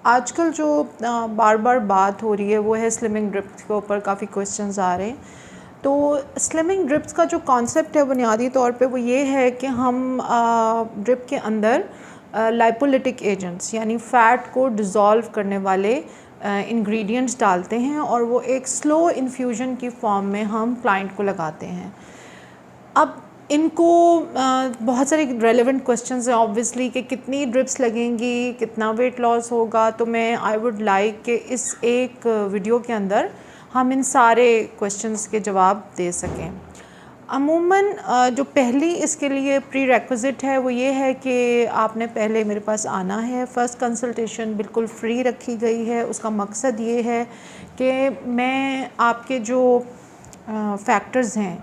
आजकल जो बार बार बात हो रही है वो है स्लिमिंग ड्रिप्स के ऊपर काफ़ी क्वेश्चंस आ रहे हैं। तो स्लिमिंग ड्रिप्स का जो कॉन्सेप्ट है बुनियादी तौर पे वो ये है कि हम ड्रिप के अंदर लाइपोलिटिक एजेंट्स यानी फ़ैट को डिज़ोल्व करने वाले इंग्रेडिएंट्स डालते हैं और वो एक स्लो इन्फ्यूजन की फॉर्म में हम क्लाइंट को लगाते हैं। अब इनको बहुत सारे रेलेवेंट क्वेश्चंस हैं ऑब्वियसली कि कितनी ड्रिप्स लगेंगी, कितना वेट लॉस होगा। तो मैं आई वुड लाइक कि इस एक वीडियो के अंदर हम इन सारे क्वेश्चंस के जवाब दे सकें। अमूमन जो पहली इसके लिए प्री रेक्विज़िट है वो ये है कि आपने पहले मेरे पास आना है। फ़र्स्ट कंसल्टेशन बिल्कुल फ्री रखी गई है। उसका मकसद ये है कि मैं आपके जो फैक्टर्स हैं,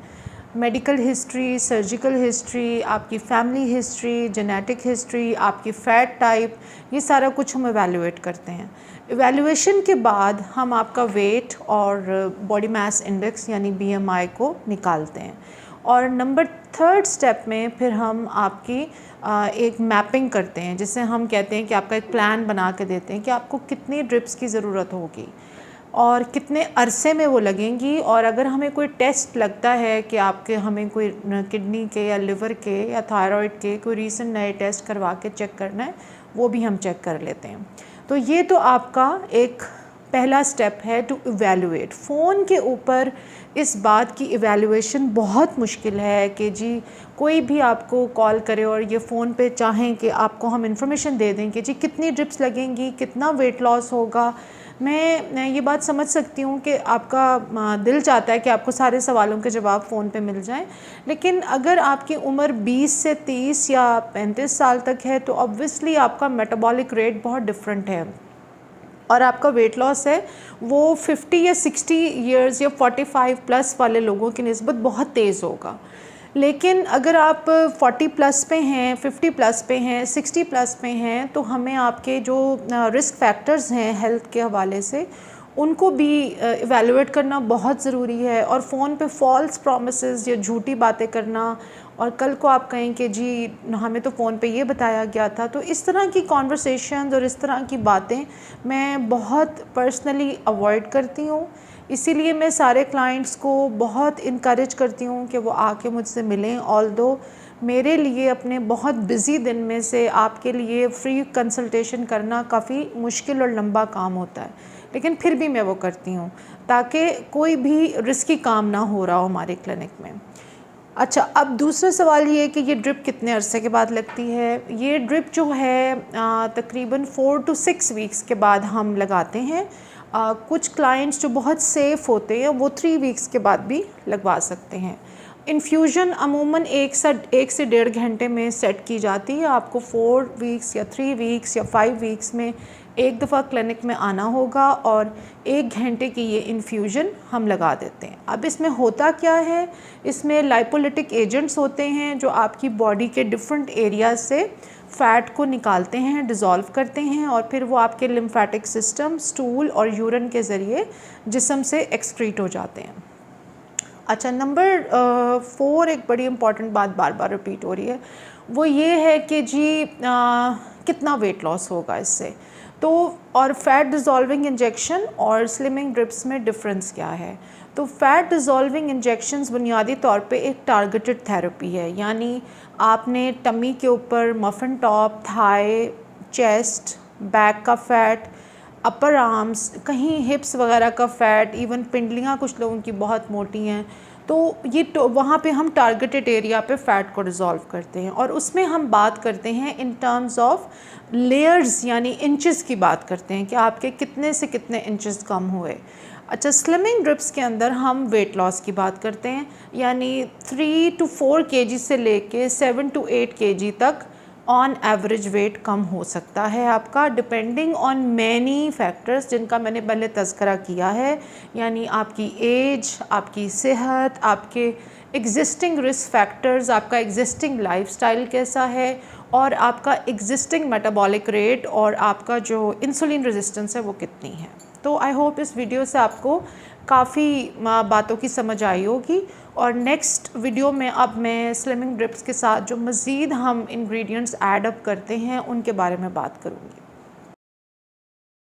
मेडिकल हिस्ट्री, सर्जिकल हिस्ट्री, आपकी फैमिली हिस्ट्री, जेनेटिक हिस्ट्री, आपकी फ़ैट टाइप, ये सारा कुछ हम एवेलुएट करते हैं। एवेलुएशन के बाद हम आपका वेट और बॉडी मास इंडेक्स यानी BMI को निकालते हैं और नंबर 3rd स्टेप में फिर हम आपकी एक मैपिंग करते हैं, जिसे हम कहते हैं कि आपका एक प्लान बना के देते हैं कि आपको कितनी ड्रिप्स की ज़रूरत होगी और कितने अरसे में वो लगेंगी। और अगर हमें कोई टेस्ट लगता है कि आपके हमें कोई किडनी के या लिवर के या थायराइड के कोई रीसेंट नए टेस्ट करवा के चेक करना है, वो भी हम चेक कर लेते हैं। तो ये तो आपका एक पहला स्टेप है टू इवैल्यूएट। फ़ोन के ऊपर इस बात की इवैल्यूएशन बहुत मुश्किल है कि जी कोई भी आपको कॉल करे और ये फ़ोन पे चाहें कि आपको हम इंफॉर्मेशन दे दें कि जी कितनी ड्रिप्स लगेंगी, कितना वेट लॉस होगा। मैं ये बात समझ सकती हूँ कि आपका दिल चाहता है कि आपको सारे सवालों के जवाब फ़ोन पे मिल जाएं, लेकिन अगर आपकी उम्र 20 से 30 या 35 साल तक है तो ऑब्वियसली आपका मेटाबॉलिक रेट बहुत डिफरेंट है और आपका वेट लॉस है वो 50 या 60 इयर्स या 45 प्लस वाले लोगों की निस्बत बहुत तेज़ होगा। लेकिन अगर आप 40 प्लस पे हैं, 50 प्लस पे हैं, 60 प्लस पे हैं, तो हमें आपके जो रिस्क फैक्टर्स हैं हेल्थ के हवाले से उनको भी इवैल्यूएट करना बहुत ज़रूरी है। और फ़ोन पे फॉल्स प्रॉमिसेस या झूठी बातें करना और कल को आप कहें कि जी हमें तो फ़ोन पे ये बताया गया था, तो इस तरह की कॉन्वर्सेशंस और इस तरह की बातें मैं बहुत पर्सनली अवॉइड करती हूँ। इसीलिए मैं सारे क्लाइंट्स को बहुत इनकरेज करती हूँ कि वो आके मुझसे मिलें। ऑल्दो मेरे लिए अपने बहुत बिज़ी दिन में से आपके लिए फ्री कंसल्टेशन करना काफ़ी मुश्किल और लंबा काम होता है, लेकिन फिर भी मैं वो करती हूँ ताकि कोई भी रिस्की काम ना हो रहा हो हमारे क्लिनिक में। अच्छा, अब दूसरा सवाल ये है कि ये ड्रिप कितने अरसे के बाद लगती है। ये ड्रिप जो है तकरीबन 4 to 6 वीक्स के बाद हम लगाते हैं। कुछ क्लाइंट्स जो बहुत सेफ़ होते हैं वो 3 वीक्स के बाद भी लगवा सकते हैं। इन्फ्यूज़न अमूमन 1 से 1.5 घंटे में सेट की जाती है। आपको 4 वीक्स या 3 वीक्स या 5 वीक्स में एक दफ़ा क्लिनिक में आना होगा और 1 घंटे की ये इन्फ्यूज़न हम लगा देते हैं। अब इसमें होता क्या है, इसमें लाइपोलिटिक एजेंट्स होते हैं जो आपकी बॉडी के डिफरेंट एरियाज से फ़ैट को निकालते हैं, डिज़ोल्व करते हैं और फिर वो आपके लिम्फेटिक सिस्टम, स्टूल और यूरिन के ज़रिए जिस्म से एक्सक्रीट हो जाते हैं। अच्छा, नंबर 4 एक बड़ी इम्पॉर्टेंट बात बार बार रिपीट हो रही है, वो ये है कि जी कितना वेट लॉस होगा इससे। तो और फ़ैट डिज़ोल्विंग इंजेक्शन और स्लिमिंग ड्रिप्स में डिफरेंस क्या है। तो फ़ैट डिज़ोल्विंग इंजेक्शंस बुनियादी तौर पे एक टारगेटेड थेरेपी है, यानी आपने टमी के ऊपर muffin top, thigh, chest, back का फ़ैट, अपर आर्म्स, कहीं हिप्स वगैरह का फ़ैट, इवन पिंडलियाँ कुछ लोगों की बहुत मोटी हैं, तो ये वहाँ पे हम टारगेटेड एरिया पे फ़ैट को डिज़ोल्व करते हैं और उसमें हम बात करते हैं इन टर्म्स ऑफ लेयर्स, यानी इंचेस की बात करते हैं कि आपके कितने से कितने इंचेस कम हुए। अच्छा, स्लिमिंग ड्रिप्स के अंदर हम वेट लॉस की बात करते हैं, यानी 3 to 4 kg से लेके 7 to 8 kg तक ऑन एवरेज वेट कम हो सकता है आपका, डिपेंडिंग ऑन मैनी फैक्टर्स जिनका मैंने पहले तज़किरा किया है, यानी आपकी एज, आपकी सेहत, आपके एग्जिस्टिंग रिस्क फैक्टर्स, आपका एग्जिस्टिंग लाइफस्टाइल कैसा है और आपका एग्जिस्टिंग मेटाबॉलिक रेट और आपका जो इंसुलिन रेजिस्टेंस है वो कितनी है। तो आई होप इस वीडियो से आपको काफ़ी बातों की समझ आई होगी और नेक्स्ट वीडियो में अब मैं स्लिमिंग ड्रिप्स के साथ जो मज़ीद हम इंग्रेडिएंट्स ऐड अप करते हैं उनके बारे में बात करूँगी।